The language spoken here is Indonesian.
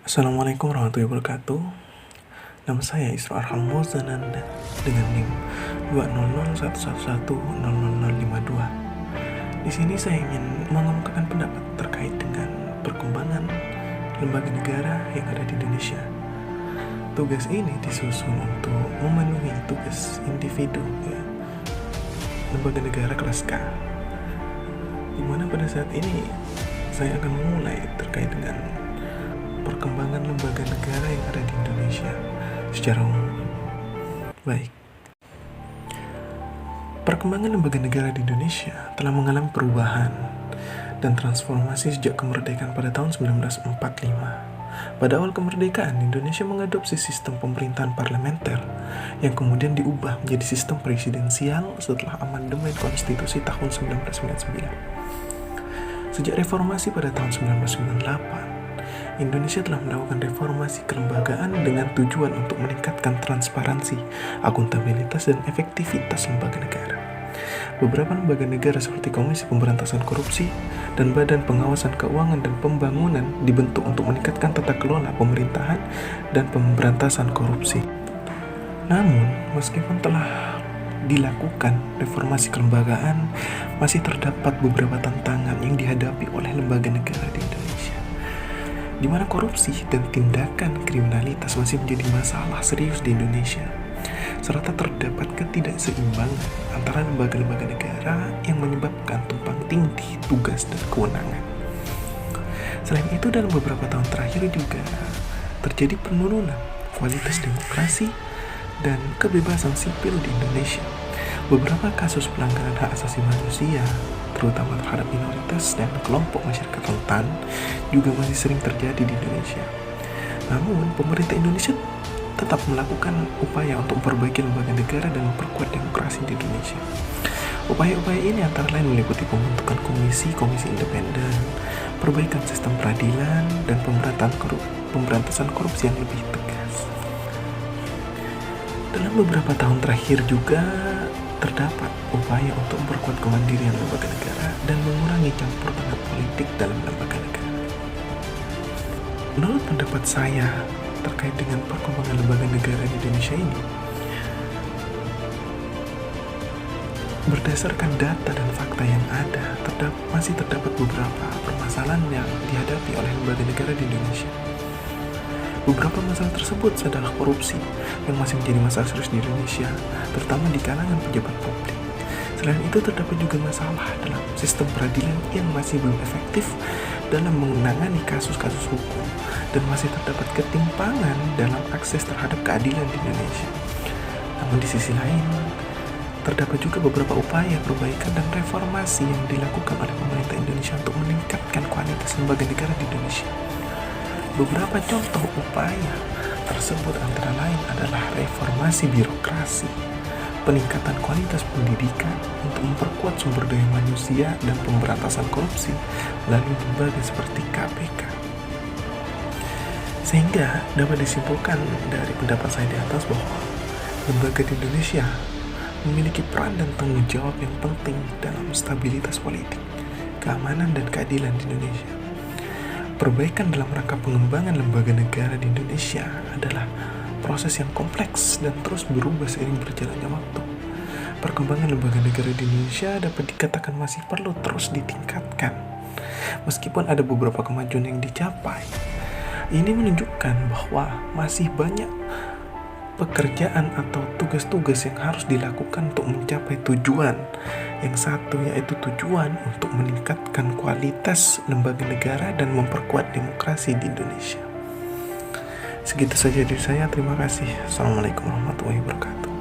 Assalamualaikum warahmatullahi wabarakatuh. Nama saya Isra Arham Mozananda dengan NIM 2001111000052. Di sini saya ingin mengemukakan pendapat terkait dengan perkembangan lembaga negara yang ada di Indonesia. Tugas ini disusun untuk memenuhi tugas individu lembaga negara kelas K, di mana pada saat ini saya akan memulai terkait dengan perkembangan lembaga negara yang ada di Indonesia secara umum. Baik. Perkembangan lembaga negara di Indonesia telah mengalami perubahan dan transformasi sejak kemerdekaan pada tahun 1945. Pada awal kemerdekaan, Indonesia mengadopsi sistem pemerintahan parlementer yang kemudian diubah menjadi sistem presidensial setelah amandemen konstitusi tahun 1999. Sejak reformasi pada tahun 1998, Indonesia telah melakukan reformasi kelembagaan dengan tujuan untuk meningkatkan transparansi, akuntabilitas, dan efektivitas lembaga negara. Beberapa lembaga negara seperti Komisi Pemberantasan Korupsi dan Badan Pengawasan Keuangan dan Pembangunan dibentuk untuk meningkatkan tata kelola pemerintahan dan pemberantasan korupsi. Namun, meskipun telah dilakukan reformasi kelembagaan, masih terdapat beberapa tantangan yang dihadapi oleh lembaga negara di Indonesia, di mana korupsi dan tindakan kriminalitas masih menjadi masalah serius di Indonesia, serta terdapat ketidakseimbangan antara lembaga-lembaga negara yang menyebabkan tumpang tindih tugas dan kewenangan. Selain itu, dalam beberapa tahun terakhir juga terjadi penurunan kualitas demokrasi dan kebebasan sipil di Indonesia. Beberapa kasus pelanggaran hak asasi manusia, terutama terhadap minoritas dan kelompok masyarakat rentan, juga masih sering terjadi di Indonesia. Namun, pemerintah Indonesia tetap melakukan upaya untuk memperbaiki lembaga negara dan memperkuat demokrasi di Indonesia. Upaya-upaya ini antara lain meliputi pembentukan komisi independen, perbaikan sistem peradilan, dan pemberantasan korupsi yang lebih tegas. Dalam beberapa tahun terakhir juga terdapat upaya untuk memperkuat kemandirian lembaga negara dan mengurangi campur tangan politik dalam lembaga negara. Menurut pendapat saya terkait dengan perkembangan lembaga negara di Indonesia ini, berdasarkan data dan fakta yang ada, masih terdapat beberapa permasalahan yang dihadapi oleh lembaga negara di Indonesia. Beberapa masalah tersebut adalah korupsi yang masih menjadi masalah serius di Indonesia, terutama di kalangan pejabat publik. Selain itu, terdapat juga masalah dalam sistem peradilan yang masih belum efektif dalam menangani kasus-kasus hukum, dan masih terdapat ketimpangan dalam akses terhadap keadilan di Indonesia. Namun di sisi lain, terdapat juga beberapa upaya perbaikan dan reformasi yang dilakukan oleh pemerintah Indonesia untuk meningkatkan kualitas lembaga negara di Indonesia. Beberapa contoh upaya tersebut antara lain adalah reformasi birokrasi, peningkatan kualitas pendidikan untuk memperkuat sumber daya manusia, dan pemberantasan korupsi melalui lembaga seperti KPK. Sehingga dapat disimpulkan dari pendapat saya di atas bahwa lembaga di Indonesia memiliki peran dan tanggung jawab yang penting dalam stabilitas politik, keamanan, dan keadilan di Indonesia. Perbaikan dalam rangka pengembangan lembaga negara di Indonesia adalah proses yang kompleks dan terus berubah seiring berjalannya waktu. Perkembangan lembaga negara di Indonesia dapat dikatakan masih perlu terus ditingkatkan. Meskipun ada beberapa kemajuan yang dicapai, ini menunjukkan bahwa masih banyak pekerjaan atau tugas-tugas yang harus dilakukan untuk mencapai tujuan yang satu, yaitu tujuan untuk meningkatkan kualitas lembaga negara dan memperkuat demokrasi di Indonesia. Segitu saja dari saya, terima kasih. Assalamualaikum warahmatullahi wabarakatuh.